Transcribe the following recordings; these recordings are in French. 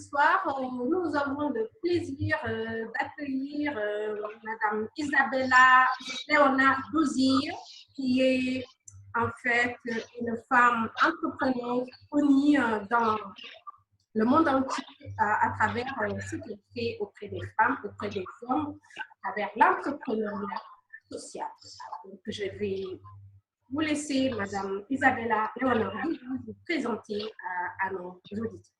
soir, nous avons le plaisir d'accueillir Madame Isabella Léonard Douzier, qui est en fait une femme entrepreneuse connue dans le monde entier à travers ce qu'elle fait auprès des femmes, auprès des hommes, à travers l'entrepreneuriat social. Donc, je vais vous laisser, Madame Isabella Léonard Douzier, vous présenter à nos auditeurs.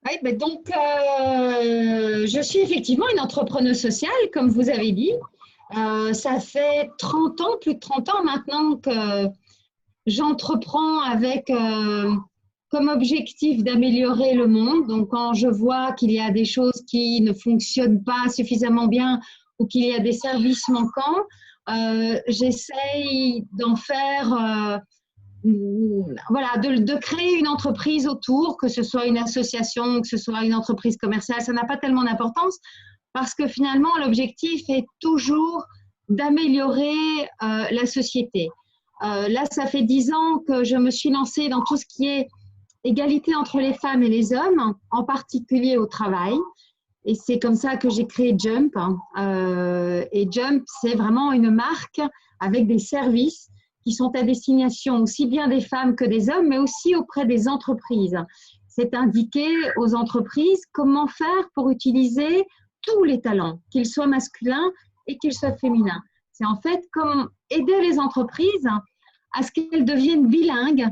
Oui, ben donc, je suis effectivement une entrepreneuse sociale, comme vous avez dit. Ça fait 30 ans, plus de 30 ans maintenant que j'entreprends avec comme objectif d'améliorer le monde. Donc, quand je vois qu'il y a des choses qui ne fonctionnent pas suffisamment bien ou qu'il y a des services manquants, j'essaye d'en faire… voilà, de créer une entreprise autour, que ce soit une association, que ce soit une entreprise commerciale, ça n'a pas tellement d'importance parce que finalement, l'objectif est toujours d'améliorer la société. Là, ça fait 10 ans que je me suis lancée dans tout ce qui est égalité entre les femmes et les hommes, en particulier au travail. Et c'est comme ça que j'ai créé Jump. Et Jump, c'est vraiment une marque avec des services qui sont à destination aussi bien des femmes que des hommes, mais aussi auprès des entreprises. C'est indiqué aux entreprises comment faire pour utiliser tous les talents, qu'ils soient masculins et qu'ils soient féminins. C'est en fait comme aider les entreprises à ce qu'elles deviennent bilingues,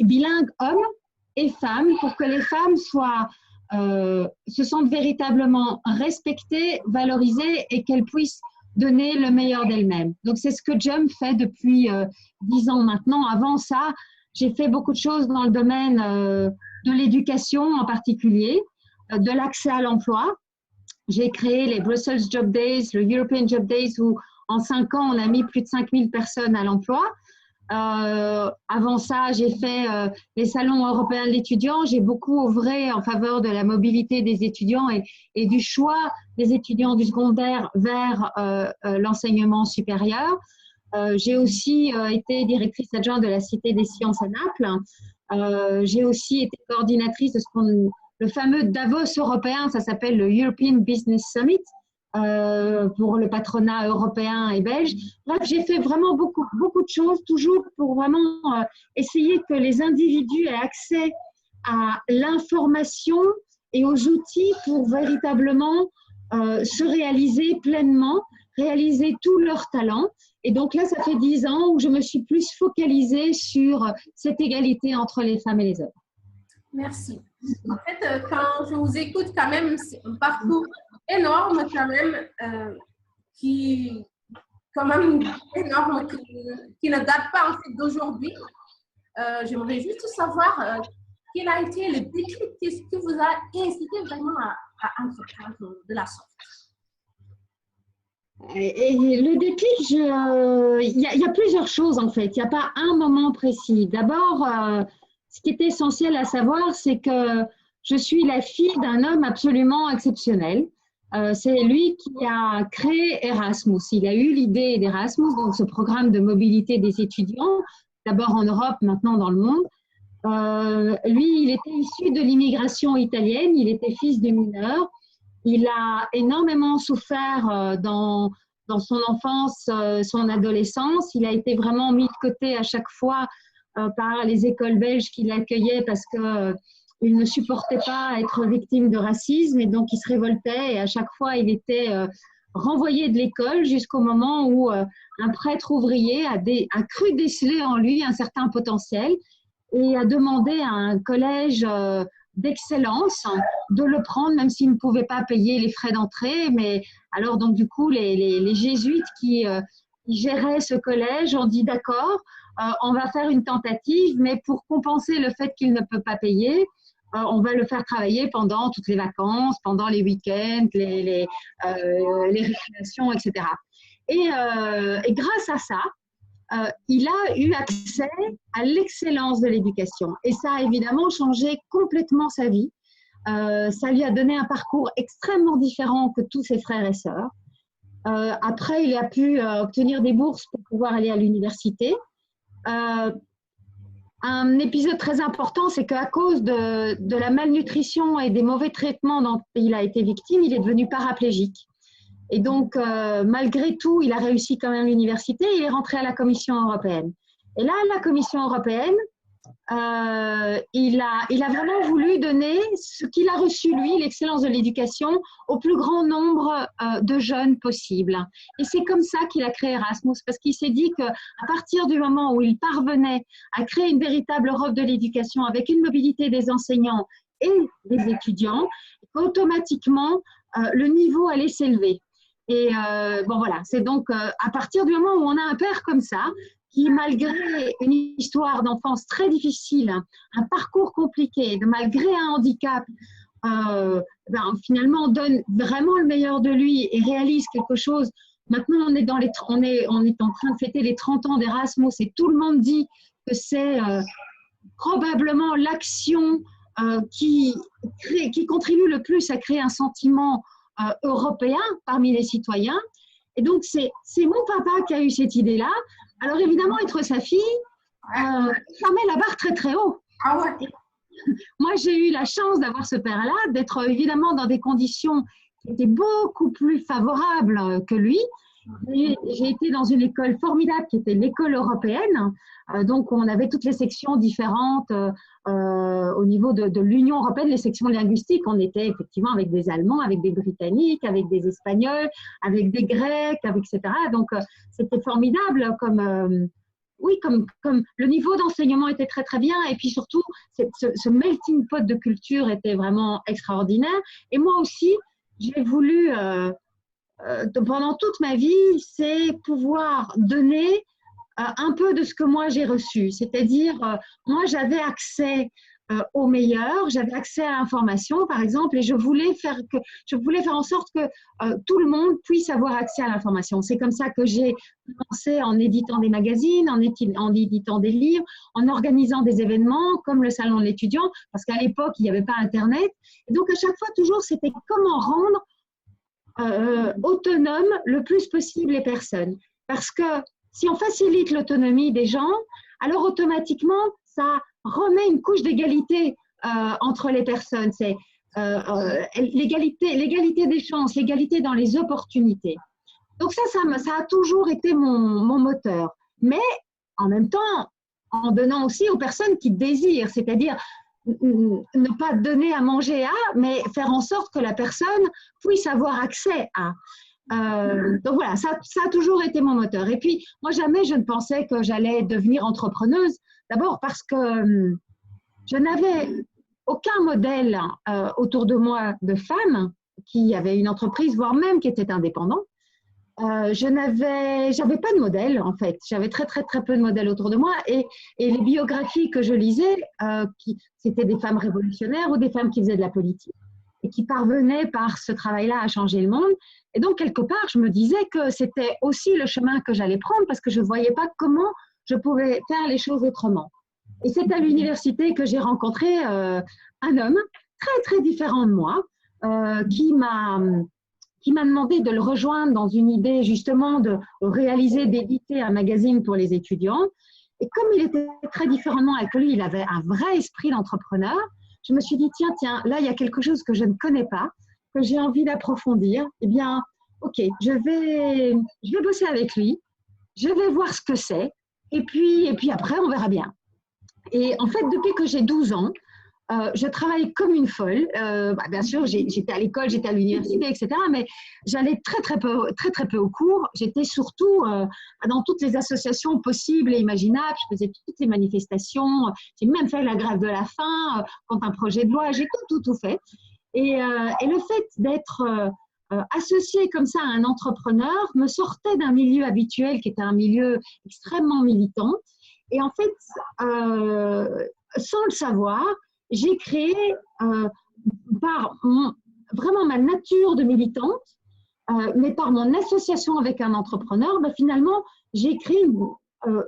bilingues hommes et femmes, pour que les femmes se sentent véritablement respectées, valorisées et qu'elles puissent donner le meilleur d'elles-mêmes. Donc, c'est ce que Jump fait depuis 10 ans maintenant. Avant ça, j'ai fait beaucoup de choses dans le domaine de l'éducation en particulier, de l'accès à l'emploi. J'ai créé les Brussels Job Days, le European Job Days, où en 5 ans, on a mis plus de 5000 personnes à l'emploi. Avant ça, j'ai fait les salons européens de l'étudiant. J'ai beaucoup œuvré en faveur de la mobilité des étudiants et du choix des étudiants du secondaire vers l'enseignement supérieur. J'ai aussi été directrice adjointe de la Cité des Sciences à Naples. J'ai aussi été coordinatrice de le fameux Davos européen, ça s'appelle le European Business Summit, pour le patronat européen et belge. Bref, j'ai fait vraiment beaucoup de choses, toujours pour vraiment essayer que les individus aient accès à l'information et aux outils pour véritablement se réaliser pleinement, réaliser tous leurs talents. Et donc là, ça fait 10 ans où je me suis plus focalisée sur cette égalité entre les femmes et les hommes. Merci. En fait, quand je vous écoute, quand même, c'est un parcours énorme, quand même, qui ne date pas en fait d'aujourd'hui. J'aimerais juste savoir quel a été le déclic, qu'est-ce qui vous a incité vraiment à entreprendre de la sorte. Et le déclic, il y a plusieurs choses en fait. Il n'y a pas un moment précis. D'abord, ce qui est essentiel à savoir, c'est que je suis la fille d'un homme absolument exceptionnel. C'est lui qui a créé Erasmus. Il a eu l'idée d'Erasmus, donc ce programme de mobilité des étudiants, d'abord en Europe, maintenant dans le monde. Lui, il était issu de l'immigration italienne, il était fils de mineur. Il a énormément souffert dans son enfance, son adolescence. Il a été vraiment mis de côté à chaque fois par les écoles belges qui l'accueillaient parce qu'il ne supportait pas être victime de racisme et donc il se révoltait et à chaque fois il était renvoyé de l'école jusqu'au moment où un prêtre ouvrier a cru déceler en lui un certain potentiel et a demandé à un collège d'excellence de le prendre même s'il ne pouvait pas payer les frais d'entrée. Mais alors donc du coup les jésuites qui géraient ce collège ont dit d'accord, on va faire une tentative, mais pour compenser le fait qu'il ne peut pas payer, on va le faire travailler pendant toutes les vacances, pendant les week-ends, les récréations, etc. Et grâce à ça, il a eu accès à l'excellence de l'éducation. Et ça a évidemment changé complètement sa vie. Ça lui a donné un parcours extrêmement différent que tous ses frères et sœurs. Après, il a pu obtenir des bourses pour pouvoir aller à l'université. un épisode très important, c'est qu'à cause de la malnutrition et des mauvais traitements dont il a été victime, il est devenu paraplégique. Et donc, malgré tout, il a réussi quand même l'université et il est rentré à la Commission européenne. Et là, la Commission européenne, il a vraiment voulu donner ce qu'il a reçu, lui, l'excellence de l'éducation, au plus grand nombre de jeunes possible. Et c'est comme ça qu'il a créé Erasmus, parce qu'il s'est dit qu'à partir du moment où il parvenait à créer une véritable Europe de l'éducation avec une mobilité des enseignants et des étudiants, automatiquement, le niveau allait s'élever. Et bon, voilà, c'est donc à partir du moment où on a un père comme ça, qui, malgré une histoire d'enfance très difficile, un parcours compliqué, malgré un handicap, finalement donne vraiment le meilleur de lui et réalise quelque chose. Maintenant, on est en train de fêter les 30 ans d'Erasmus et tout le monde dit que c'est probablement l'action qui contribue le plus à créer un sentiment européen parmi les citoyens. Et donc, c'est mon papa qui a eu cette idée-là. Alors, évidemment, être sa fille, ça met la barre très, très haut. Ah ouais. Moi, j'ai eu la chance d'avoir ce père-là, d'être évidemment dans des conditions qui étaient beaucoup plus favorables que lui. J'ai été dans une école formidable qui était l'école européenne. Donc, on avait toutes les sections différentes au niveau de l'Union européenne, les sections linguistiques. On était effectivement avec des Allemands, avec des Britanniques, avec des Espagnols, avec des Grecs, etc. Donc, c'était formidable comme le niveau d'enseignement était très, très bien. Et puis surtout, ce melting pot de culture était vraiment extraordinaire. Et moi aussi, j'ai voulu... pendant toute ma vie, c'est pouvoir donner un peu de ce que moi j'ai reçu. C'est-à-dire, moi j'avais accès au meilleur, j'avais accès à l'information par exemple, et je voulais faire en sorte que tout le monde puisse avoir accès à l'information. C'est comme ça que j'ai commencé en éditant des magazines, en éditant des livres, en organisant des événements comme le Salon de l'étudiant, parce qu'à l'époque il n'y avait pas Internet. Et donc à chaque fois toujours c'était comment rendre autonome le plus possible les personnes. Parce que si on facilite l'autonomie des gens, alors automatiquement, ça remet une couche d'égalité entre les personnes. C'est l'égalité des chances, l'égalité dans les opportunités. Donc ça a toujours été mon moteur. Mais en même temps, en donnant aussi aux personnes qui désirent, c'est-à-dire ne pas donner à manger à, mais faire en sorte que la personne puisse avoir accès à. Donc voilà, ça a toujours été mon moteur. Et puis, moi, jamais je ne pensais que j'allais devenir entrepreneuse. D'abord parce que je n'avais aucun modèle autour de moi de femmes qui avaient une entreprise, voire même qui étaient indépendantes. J'avais pas de modèle en fait, j'avais très peu de modèles autour de moi et les biographies que je lisais, c'était des femmes révolutionnaires ou des femmes qui faisaient de la politique et qui parvenaient par ce travail-là à changer le monde. Et donc quelque part, je me disais que c'était aussi le chemin que j'allais prendre parce que je ne voyais pas comment je pouvais faire les choses autrement. Et c'est à l'université que j'ai rencontré un homme très différent de moi qui m'a demandé de le rejoindre dans une idée justement de réaliser, d'éditer un magazine pour les étudiants. Et comme il était très différent de moi et que lui, il avait un vrai esprit d'entrepreneur, je me suis dit, tiens, là, il y a quelque chose que je ne connais pas, que j'ai envie d'approfondir. Eh bien, ok, je vais bosser avec lui, je vais voir ce que c'est, et puis après, on verra bien. Et en fait, depuis que j'ai 12 ans, je travaille comme une folle. Bien sûr, j'étais à l'école, j'étais à l'université, etc. Mais j'allais très peu au cours. J'étais surtout dans toutes les associations possibles et imaginables. Je faisais toutes les manifestations. J'ai même fait la grève de la faim contre un projet de loi. J'ai tout fait. Et le fait d'être associée comme ça à un entrepreneur me sortait d'un milieu habituel qui était un milieu extrêmement militant. Et en fait, sans le savoir, j'ai créé, par vraiment ma nature de militante, mais par mon association avec un entrepreneur, finalement, j'ai créé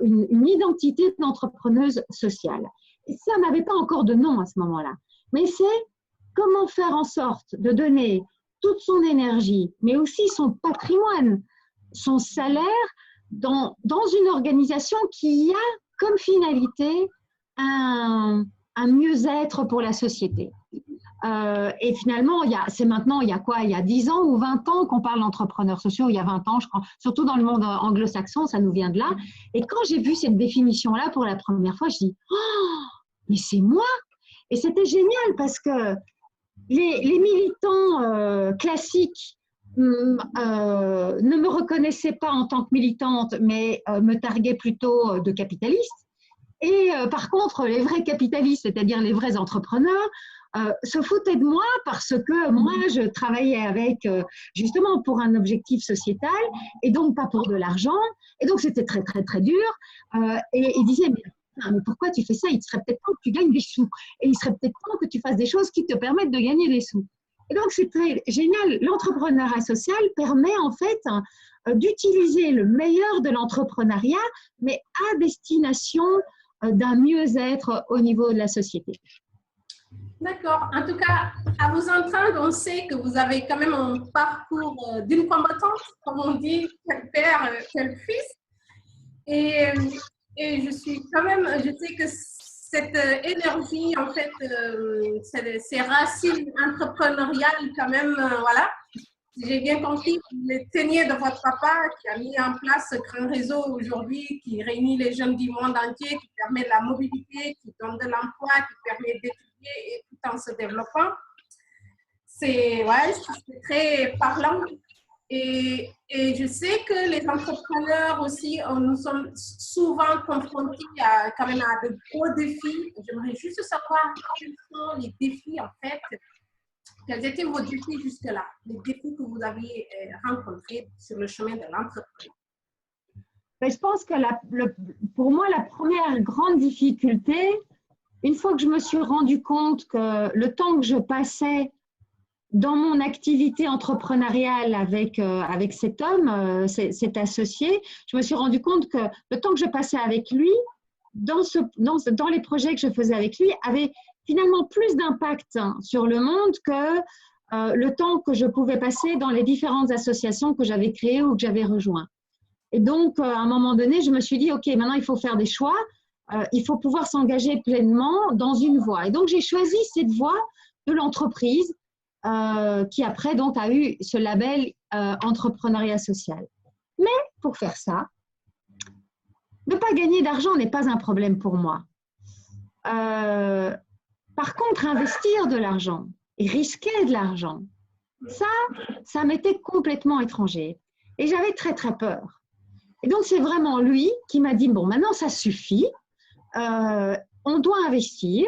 une identité d'entrepreneuse sociale. Et ça n'avait pas encore de nom à ce moment-là. Mais c'est comment faire en sorte de donner toute son énergie, mais aussi son patrimoine, son salaire, dans une organisation qui a comme finalité un mieux-être pour la société. Et finalement, c'est maintenant, il y a quoi? Il y a 10 ans ou 20 ans qu'on parle d'entrepreneurs sociaux, il y a 20 ans, je crois, surtout dans le monde anglo-saxon, ça nous vient de là. Et quand j'ai vu cette définition-là pour la première fois, je dis, oh, mais c'est moi! Et c'était génial parce que les militants classiques ne me reconnaissaient pas en tant que militante, mais me targuaient plutôt de capitaliste. Et par contre, les vrais capitalistes, c'est-à-dire les vrais entrepreneurs, se foutaient de moi parce que moi, je travaillais avec, justement, pour un objectif sociétal et donc pas pour de l'argent. Et donc, c'était très, très, très dur. Et ils disaient, mais pourquoi tu fais ça? Il serait peut-être temps que tu gagnes des sous. Et il serait peut-être temps que tu fasses des choses qui te permettent de gagner des sous. Et donc, c'est très génial. L'entrepreneuriat social permet en fait d'utiliser le meilleur de l'entrepreneuriat, mais à destination d'un mieux-être au niveau de la société. D'accord. En tout cas, à vous entendre, on sait que vous avez quand même un parcours d'une combattante, comme on dit, quel père, quel fils. Et je suis quand même, je sais que cette énergie, en fait, ces racines entrepreneuriales, quand même, voilà. Si j'ai bien compris, vous les teniez de votre papa qui a mis en place ce grand réseau aujourd'hui qui réunit les jeunes du monde entier, qui permet la mobilité, qui donne de l'emploi, qui permet d'étudier et tout en se développant. C'est très parlant. Et je sais que les entrepreneurs aussi, nous sommes souvent confrontés quand même à de gros défis. J'aimerais juste savoir quels sont les défis en fait. Quels étaient vos défis jusque-là, les défis que vous aviez rencontrés sur le chemin de l'entrepreneuriat? Je pense que pour moi, la première grande difficulté, une fois que je me suis rendu compte que le temps que je passais dans mon activité entrepreneuriale avec cet homme, cet associé, je me suis rendu compte que le temps que je passais avec lui, dans les projets que je faisais avec lui, avait finalement plus d'impact sur le monde que le temps que je pouvais passer dans les différentes associations que j'avais créées ou que j'avais rejointes. Et donc, à un moment donné, je me suis dit, OK, maintenant, il faut faire des choix. Il faut pouvoir s'engager pleinement dans une voie. Et donc, j'ai choisi cette voie de l'entreprise qui, après, donc, a eu ce label entrepreneuriat social. Mais pour faire ça, ne pas gagner d'argent n'est pas un problème pour moi. Par contre, investir de l'argent et risquer de l'argent, ça m'était complètement étranger. Et j'avais très, très peur. Et donc, c'est vraiment lui qui m'a dit, bon, maintenant, ça suffit. On doit investir.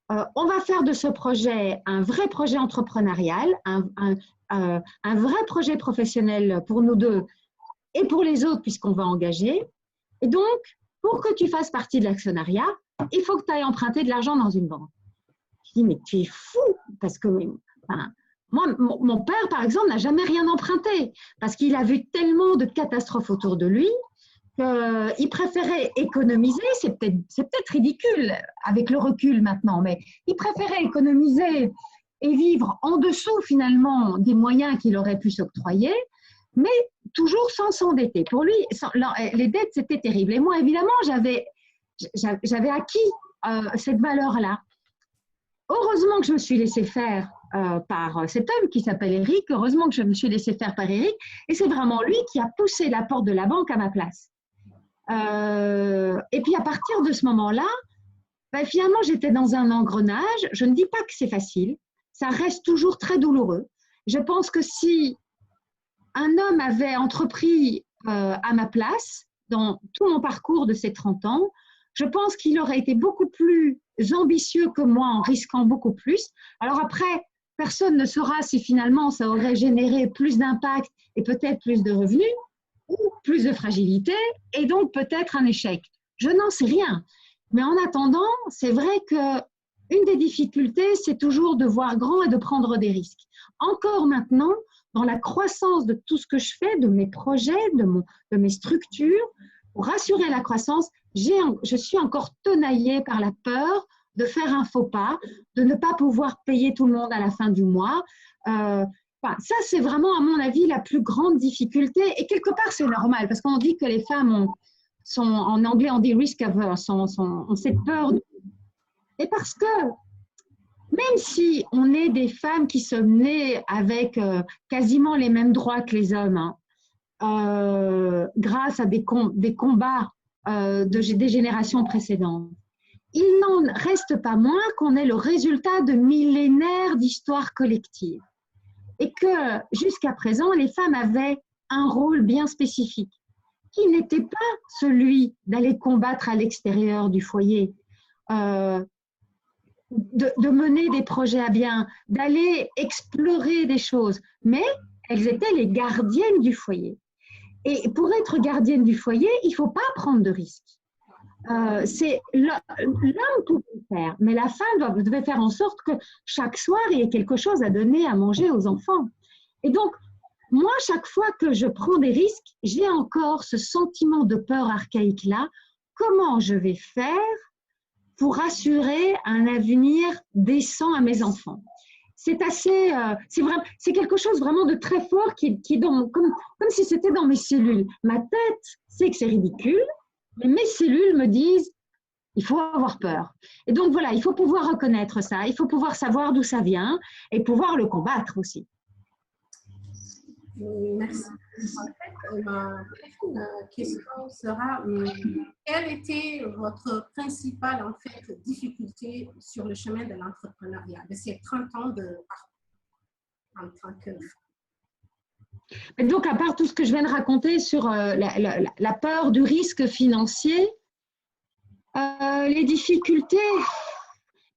On va faire de ce projet un vrai projet entrepreneurial, un vrai projet professionnel pour nous deux et pour les autres, puisqu'on va engager. Et donc, pour que tu fasses partie de l'actionnariat, il faut que tu ailles emprunter de l'argent dans une banque. Je dis, mais tu es fou, parce que moi, mon père, par exemple, n'a jamais rien emprunté, parce qu'il a vu tellement de catastrophes autour de lui qu'il préférait économiser. C'est peut-être ridicule avec le recul maintenant, mais il préférait économiser et vivre en dessous finalement des moyens qu'il aurait pu s'octroyer, mais toujours sans s'endetter. Pour lui, les dettes, c'était terrible. Et moi, évidemment, j'avais acquis cette valeur-là. Heureusement que je me suis laissée faire par cet homme qui s'appelle Eric. Heureusement que je me suis laissée faire par Eric. Et c'est vraiment lui qui a poussé la porte de la banque à ma place. Et puis, à partir de ce moment-là, finalement, j'étais dans un engrenage. Je ne dis pas que c'est facile. Ça reste toujours très douloureux. Je pense que si un homme avait entrepris à ma place dans tout mon parcours de ces 30 ans, je pense qu'il aurait été beaucoup plus ambitieux que moi en risquant beaucoup plus. Alors après, personne ne saura si finalement ça aurait généré plus d'impact et peut-être plus de revenus ou plus de fragilité et donc peut-être un échec. Je n'en sais rien. Mais en attendant, c'est vrai qu'une des difficultés, c'est toujours de voir grand et de prendre des risques. Encore maintenant, dans la croissance de tout ce que je fais, de mes projets, de mes structures, pour assurer la croissance, je suis encore tenaillée par la peur de faire un faux pas, de ne pas pouvoir payer tout le monde à la fin du mois. Ça, c'est vraiment, à mon avis, la plus grande difficulté. Et quelque part, c'est normal, parce qu'on dit que les femmes en anglais, on dit risk averse, ont cette peur Et parce que même si on est des femmes qui sommes nées avec quasiment les mêmes droits que les hommes, hein, grâce à des combats des générations précédentes, il n'en reste pas moins qu'on est le résultat de millénaires d'histoire collective. Et que jusqu'à présent, les femmes avaient un rôle bien spécifique, qui n'était pas celui d'aller combattre à l'extérieur du foyer, de mener des projets à bien, d'aller explorer des choses, mais elles étaient les gardiennes du foyer. Et pour être gardienne du foyer, il ne faut pas prendre de risques. C'est l'homme pouvait le faire, mais la femme devait faire en sorte que chaque soir, il y ait quelque chose à donner à manger aux enfants. Et donc, moi, chaque fois que je prends des risques, j'ai encore ce sentiment de peur archaïque-là. Comment je vais faire pour assurer un avenir décent à mes enfants? C'est assez, c'est quelque chose vraiment de très fort qui comme si c'était dans mes cellules. Ma tête sait que c'est ridicule, mais mes cellules me disent, il faut avoir peur. Et donc voilà, il faut pouvoir reconnaître ça, il faut pouvoir savoir d'où ça vient et pouvoir le combattre aussi. Merci. En fait, ma prochaine question sera, quelle était votre principale en fait, difficulté sur le chemin de l'entrepreneuriat, de ces 30 ans de parcours en tant que Et donc, à part tout ce que je viens de raconter sur la peur du risque financier, les difficultés,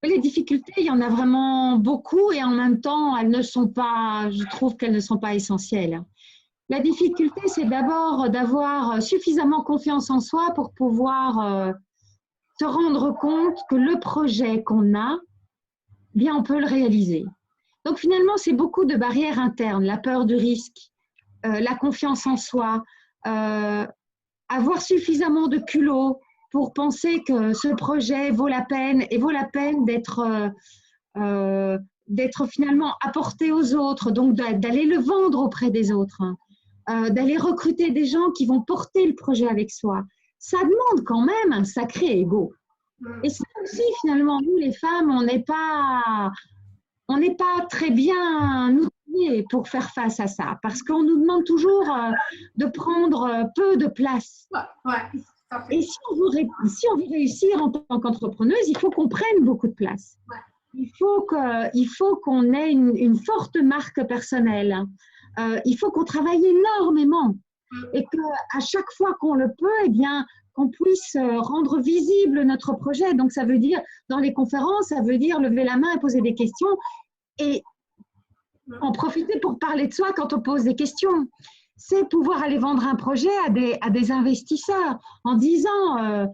il y en a vraiment beaucoup et en même temps, elles ne sont pas, je trouve qu'elles ne sont pas essentielles. La difficulté, c'est d'abord d'avoir suffisamment confiance en soi pour pouvoir se rendre compte que le projet qu'on a, bien, on peut le réaliser. Donc, finalement, c'est beaucoup de barrières internes, la peur du risque, la confiance en soi, avoir suffisamment de culot pour penser que ce projet vaut la peine et vaut la peine d'être finalement apporté aux autres, donc d'aller le vendre auprès des autres, d'aller recruter des gens qui vont porter le projet avec soi. Ça demande quand même un sacré ego. Et ça aussi, finalement, nous les femmes, on n'est pas très bien outillés pour faire face à ça, parce qu'on nous demande toujours de prendre peu de place. Ouais. Et si on veut réussir en tant qu'entrepreneuse, il faut qu'on prenne beaucoup de place. Ouais. Il faut qu'on ait une forte marque personnelle. Il faut qu'on travaille énormément et qu'à chaque fois qu'on le peut, eh bien, qu'on puisse rendre visible notre projet. Donc, ça veut dire, dans les conférences, ça veut dire lever la main et poser des questions et en profiter pour parler de soi quand on pose des questions. C'est pouvoir aller vendre un projet à des investisseurs en disant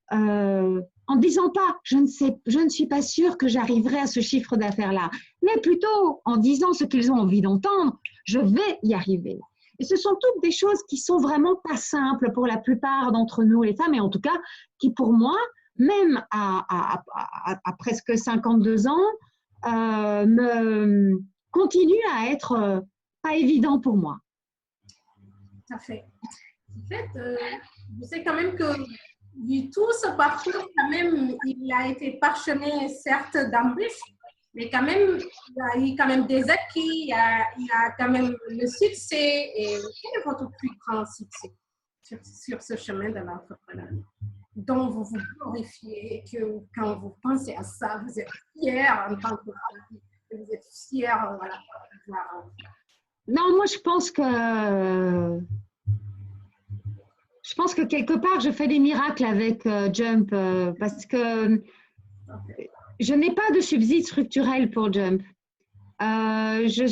pas je ne suis pas sûre que j'arriverai à ce chiffre d'affaires-là, mais plutôt en disant ce qu'ils ont envie d'entendre, je vais y arriver. Et ce sont toutes des choses qui sont vraiment pas simples pour la plupart d'entre nous, les femmes, et en tout cas qui pour moi, même à presque 52 ans, me continuent à être pas évident pour moi. Tout à fait. En fait, je sais quand même que tout ce parcours, quand même, il a été parsemé, certes, d'embûches, mais quand même, il y a eu quand même des acquis, il y a quand même le succès. Et quel est votre plus grand succès sur ce chemin de l'entrepreneuriat, dont vous vous glorifiez, que quand vous pensez à ça, vous êtes fière en tant que femme, vous êtes fière, voilà. Non, moi, je pense que quelque part, je fais des miracles avec Jump parce que je n'ai pas de subside structurel pour Jump. Je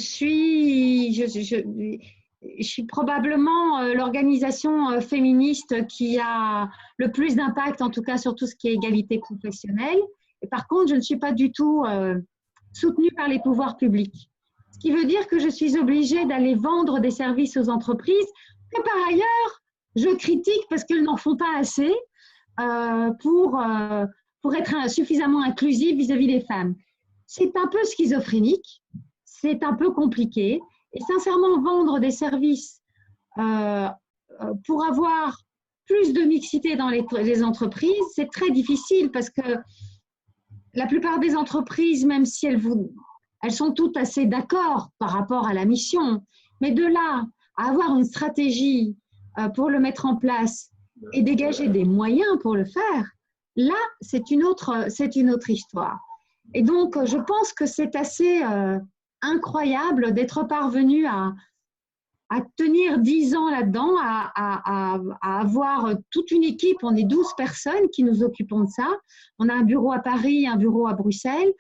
suis probablement l'organisation féministe qui a le plus d'impact, en tout cas sur tout ce qui est égalité professionnelle. Et par contre, je ne suis pas du tout soutenue par les pouvoirs publics. Ce qui veut dire que je suis obligée d'aller vendre des services aux entreprises que par ailleurs, je critique parce qu'elles n'en font pas assez pour être suffisamment inclusives vis-à-vis des femmes. C'est un peu schizophrénique, c'est un peu compliqué. Et sincèrement, vendre des services pour avoir plus de mixité dans les entreprises, c'est très difficile parce que la plupart des entreprises, même si elles sont toutes assez d'accord par rapport à la mission, mais de là à avoir une stratégie pour le mettre en place et dégager des moyens pour le faire, là, c'est une autre histoire. Et donc, je pense que c'est assez incroyable d'être parvenu à tenir 10 ans là-dedans, à avoir toute une équipe. On est 12 personnes qui nous occupons de ça. On a un bureau à Paris, un bureau à Bruxelles.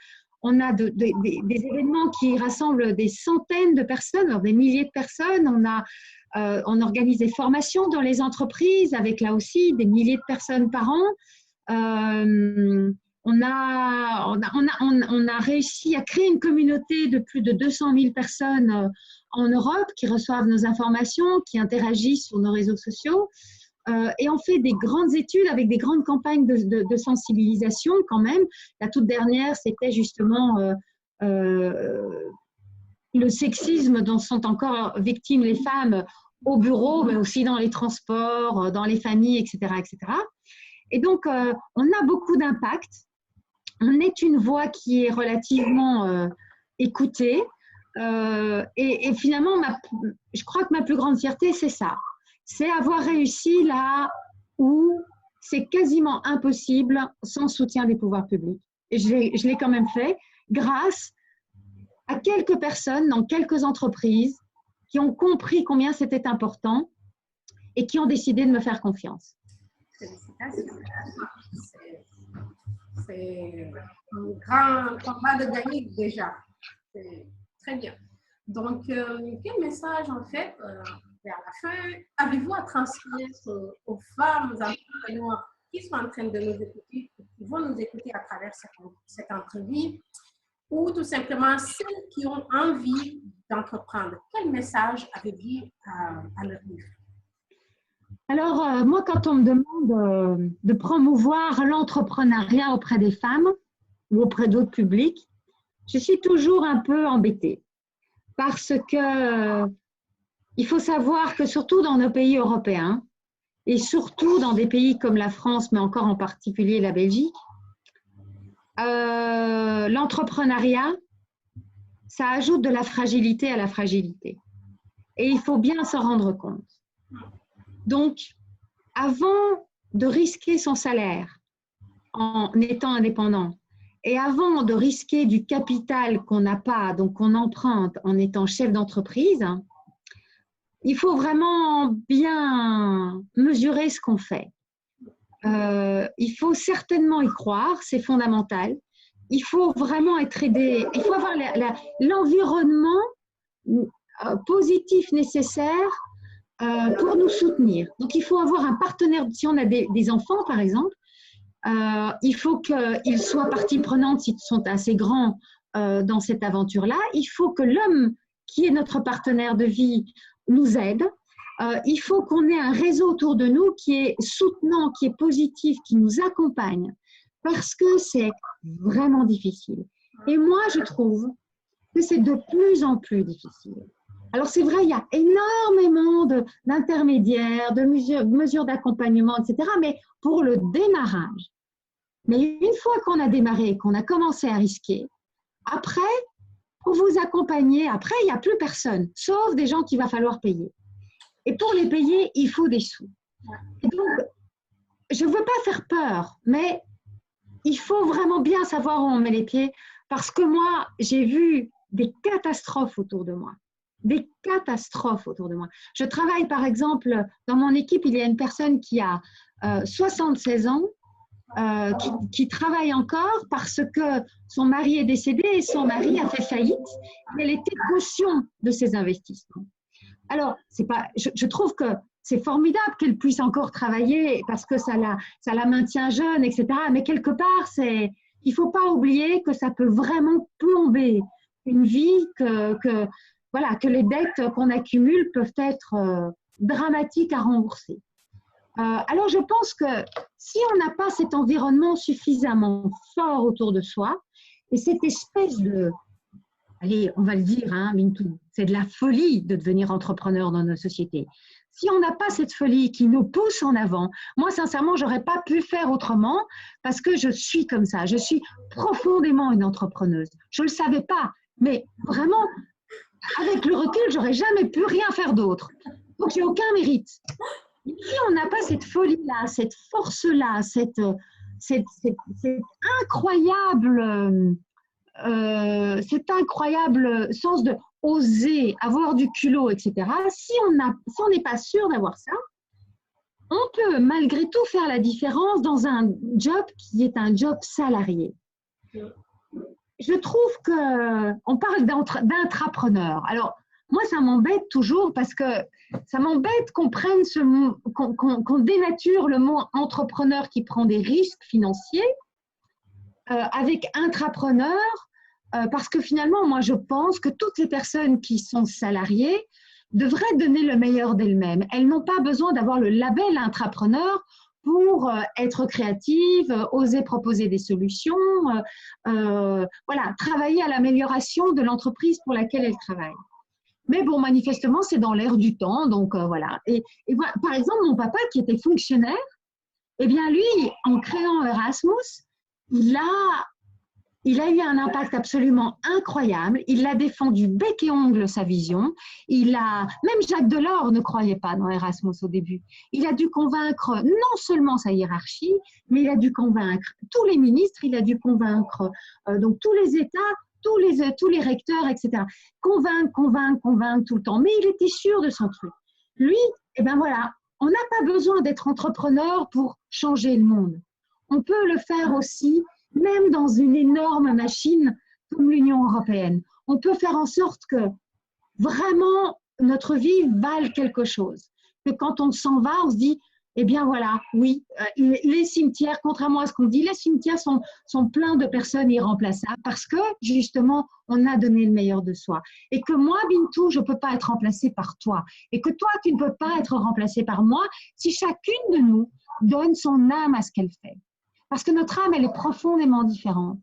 On a des événements qui rassemblent des centaines de personnes, des milliers de personnes. On organise des formations dans les entreprises avec là aussi des milliers de personnes par an. On a réussi à créer une communauté de plus de 200 000 personnes en Europe qui reçoivent nos informations, qui interagissent sur nos réseaux sociaux. Et on fait des grandes études avec des grandes campagnes de sensibilisation quand même. La toute dernière, c'était justement le sexisme dont sont encore victimes les femmes au bureau, mais aussi dans les transports, dans les familles, etc., etc. Et donc, on a beaucoup d'impact. On est une voix qui est relativement écoutée. Et finalement, je crois que ma plus grande fierté, c'est ça. C'est avoir réussi là où c'est quasiment impossible sans soutien des pouvoirs publics. Et je l'ai quand même fait grâce à quelques personnes dans quelques entreprises qui ont compris combien c'était important et qui ont décidé de me faire confiance. Félicitations. C'est un grand combat de gagner déjà. C'est très bien. Donc, quel message, en fait, vers la fin, avez-vous à transmettre aux femmes entrepreneurs qui sont en train de nous écouter, qui vont nous écouter à travers cette entrevue, ou tout simplement celles qui ont envie d'entreprendre? Quel message avez-vous à leur dire? Alors, moi, quand on me demande de promouvoir l'entrepreneuriat auprès des femmes ou auprès d'autres publics, je suis toujours un peu embêtée parce que il faut savoir que surtout dans nos pays européens et surtout dans des pays comme la France, mais encore en particulier la Belgique, l'entrepreneuriat, ça ajoute de la fragilité à la fragilité. Et il faut bien s'en rendre compte. Donc, avant de risquer son salaire en étant indépendant et avant de risquer du capital qu'on n'a pas, donc qu'on emprunte en étant chef d'entreprise, il faut vraiment bien mesurer ce qu'on fait. Il faut certainement y croire, c'est fondamental. Il faut vraiment être aidé, il faut avoir l'environnement positif nécessaire pour nous soutenir. Donc, il faut avoir un partenaire. Si on a des enfants, par exemple, il faut qu'ils soient partie prenante s'ils sont assez grands dans cette aventure-là. Il faut que l'homme qui est notre partenaire de vie nous aide. Il faut qu'on ait un réseau autour de nous qui est soutenant, qui est positif, qui nous accompagne, parce que c'est vraiment difficile. Et moi, je trouve que c'est de plus en plus difficile. Alors, c'est vrai, il y a énormément d'intermédiaires, de mesures d'accompagnement, etc. Mais pour le démarrage, mais une fois qu'on a démarré et qu'on a commencé à risquer, après, pour vous accompagner, après, il n'y a plus personne, sauf des gens qu'il va falloir payer. Et pour les payer, il faut des sous. Et donc, je ne veux pas faire peur, mais il faut vraiment bien savoir où on met les pieds, parce que moi, j'ai vu des catastrophes autour de moi. Des catastrophes autour de moi. Je travaille, par exemple, dans mon équipe, il y a une personne qui a 76 ans, qui travaille encore parce que son mari est décédé et son mari a fait faillite. Elle était consciente de ses investissements. Alors, je trouve que c'est formidable qu'elle puisse encore travailler parce que ça la maintient jeune, etc. Mais quelque part, il ne faut pas oublier que ça peut vraiment plomber une vie, que les dettes qu'on accumule peuvent être dramatiques à rembourser. Alors, je pense que si on n'a pas cet environnement suffisamment fort autour de soi, et cette espèce allez, on va le dire, hein, Mintou, c'est de la folie de devenir entrepreneur dans nos sociétés. Si on n'a pas cette folie qui nous pousse en avant, moi, sincèrement, je n'aurais pas pu faire autrement parce que je suis comme ça. Je suis profondément une entrepreneuse. Je ne le savais pas, mais vraiment, avec le recul, je n'aurais jamais pu rien faire d'autre. Donc, j'ai aucun mérite. Si on n'a pas cette folie-là, cette force-là, cet incroyable sens de oser, avoir du culot, etc. Si on n'est pas sûr d'avoir ça, on peut malgré tout faire la différence dans un job qui est un job salarié. Je trouve qu'on parle d'intrapreneur. Alors, moi, ça m'embête toujours parce que ça m'embête qu'on prenne qu'on dénature le mot entrepreneur qui prend des risques financiers avec intrapreneur. Parce que finalement, moi, je pense que toutes les personnes qui sont salariées devraient donner le meilleur d'elles-mêmes. Elles n'ont pas besoin d'avoir le label intrapreneur pour être créatives, oser proposer des solutions, voilà, travailler à l'amélioration de l'entreprise pour laquelle elles travaillent. Mais bon, manifestement, c'est dans l'air du temps, donc voilà. Et voilà, par exemple, mon papa qui était fonctionnaire, eh bien lui, en créant Erasmus, il a eu un impact absolument incroyable. Il a défendu bec et ongle sa vision. Même Jacques Delors ne croyait pas dans Erasmus au début. Il a dû convaincre non seulement sa hiérarchie, mais il a dû convaincre tous les ministres, il a dû convaincre donc tous les États, tous les recteurs, etc. Convaincre tout le temps. Mais il était sûr de son truc. Lui, eh bien voilà, on n'a pas besoin d'être entrepreneur pour changer le monde. On peut le faire aussi même dans une énorme machine comme l'Union européenne. On peut faire en sorte que vraiment notre vie vale quelque chose. Que quand on s'en va, on se dit, eh bien voilà, oui, les cimetières, contrairement à ce qu'on dit, les cimetières sont pleins de personnes irremplaçables parce que justement, on a donné le meilleur de soi. Et que moi, Bintou, je ne peux pas être remplacée par toi. Et que toi, tu ne peux pas être remplacée par moi si chacune de nous donne son âme à ce qu'elle fait. Parce que notre âme, elle est profondément différente.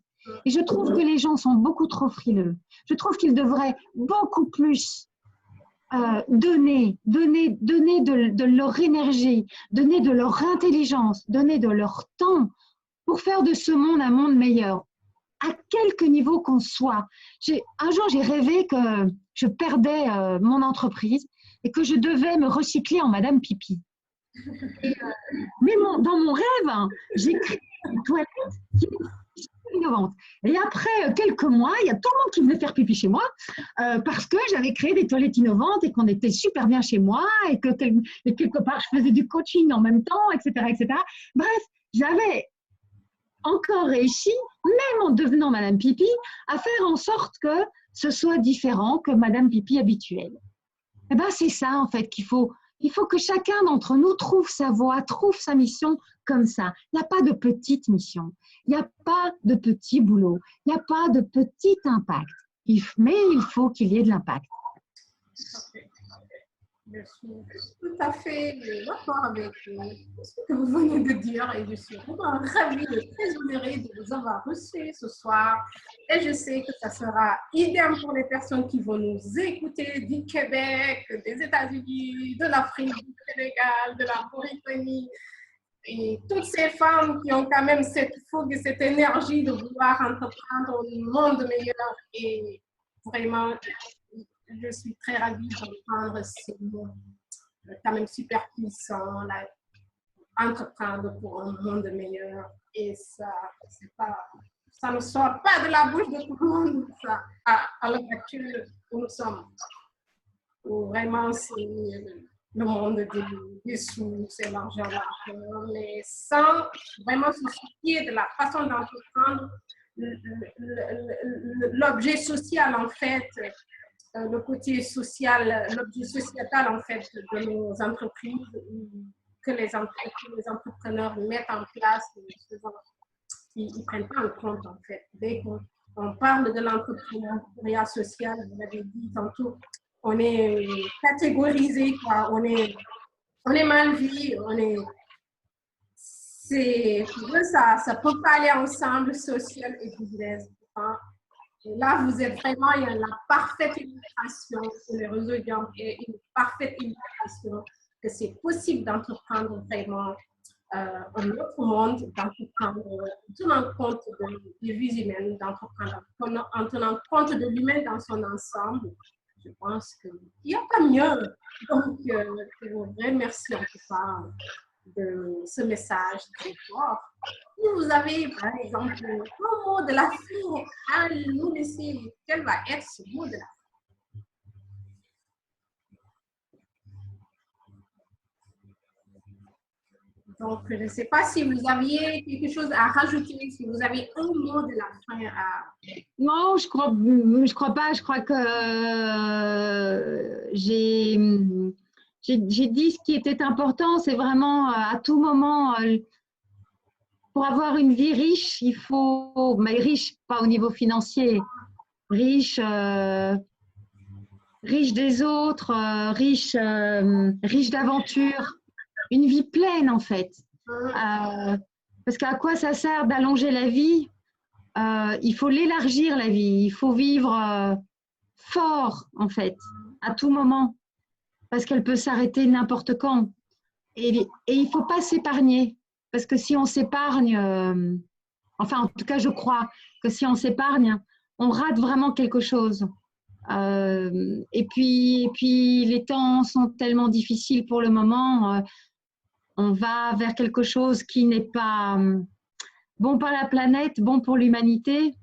Et je trouve que les gens sont beaucoup trop frileux. Je trouve qu'ils devraient beaucoup plus donner de leur énergie, donner de leur intelligence, donner de leur temps pour faire de ce monde un monde meilleur, à quelque niveau qu'on soit. Un jour, j'ai rêvé que je perdais mon entreprise et que je devais me recycler en Madame Pipi. Mais dans mon rêve, hein, j'ai créé une toilette qui est innovante. Et après quelques mois, il y a tout le monde qui venait faire pipi chez moi parce que j'avais créé des toilettes innovantes et qu'on était super bien chez moi et que quelque part, je faisais du coaching en même temps, etc. etc. Bref, j'avais encore réussi, même en devenant Madame Pipi, à faire en sorte que ce soit différent que Madame Pipi habituelle. Et bien, c'est ça, en fait, qu'il faut. Il faut que chacun d'entre nous trouve sa voie, trouve sa mission comme ça. Il n'y a pas de petite mission, il n'y a pas de petit boulot, il n'y a pas de petit impact. Mais il faut qu'il y ait de l'impact. Je suis tout à fait d'accord avec ce que vous venez de dire et je suis vraiment ravie et très honorée de vous avoir reçu ce soir. Et je sais que ça sera idem pour les personnes qui vont nous écouter du Québec, des États-Unis, de l'Afrique, du Sénégal, de la Mauritanie. Et toutes ces femmes qui ont quand même cette fougue et cette énergie de vouloir entreprendre un monde meilleur. Et vraiment, je suis très ravie d'entendre ces mots quand même super puissants, là, entreprendre pour un monde meilleur. Et ça, ça ne sort pas de la bouche de tout le monde, ça, à l'heure actuelle où nous sommes. Où vraiment, c'est le monde des sous, c'est l'argent, mais sans vraiment se soucier de la façon d'entreprendre, l'objet social, en fait, le côté social, l'objet sociétal en fait de nos entreprises que les entrepreneurs mettent en place, ils ne prennent pas en compte en fait. Dès qu'on parle de l'entrepreneuriat social, vous l'avez dit tantôt, on est catégorisé, quoi. On est mal vu, ça ne peut pas aller ensemble, social et business. Et là, vous êtes vraiment, il y a la parfaite illustration sur les réseaux et une parfaite illustration que c'est possible d'entreprendre vraiment un autre monde, d'entreprendre en tenant compte des vies humaines, d'entreprendre en tenant compte de l'humain dans son ensemble. Je pense qu'il n'y a pas mieux. Donc, je voudrais merci en tout cas de ce message très fort. Si vous avez, par exemple, un mot de la fin à nous laisser, quel va être ce mot de la fin? Donc, je ne sais pas si vous aviez quelque chose à rajouter, si vous avez un mot de la fin à... Non, je crois pas. Je crois que j'ai dit ce qui était important. C'est vraiment à tout moment, pour avoir une vie riche, il faut, mais riche pas au niveau financier, riche, riche des autres, riche d'aventures, une vie pleine en fait. Parce qu'à quoi ça sert d'allonger la vie? Il faut l'élargir la vie, il faut vivre fort en fait, à tout moment, parce qu'elle peut s'arrêter n'importe quand. Et il ne faut pas s'épargner, parce que si on s'épargne, enfin en tout cas je crois que si on s'épargne, on rate vraiment quelque chose. Et puis les temps sont tellement difficiles pour le moment, on va vers quelque chose qui n'est pas bon pour la planète, bon pour l'humanité.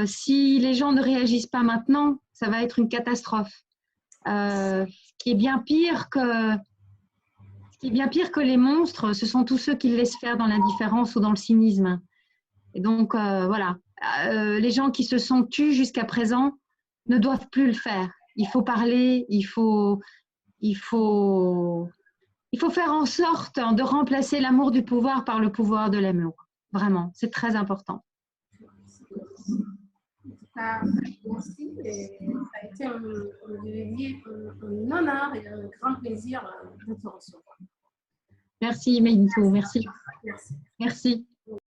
Si les gens ne réagissent pas maintenant, ça va être une catastrophe. Ce qui est bien pire que les monstres, ce sont tous ceux qui laissent faire dans l'indifférence ou dans le cynisme. Et donc, voilà, les gens qui se sont tus jusqu'à présent ne doivent plus le faire. Il faut parler, il faut faire en sorte de remplacer l'amour du pouvoir par le pouvoir de l'amour. Vraiment, c'est très important. Merci. Et ça a été un honneur et un grand plaisir de te recevoir. Merci, Meïntou. Merci. Merci. Merci.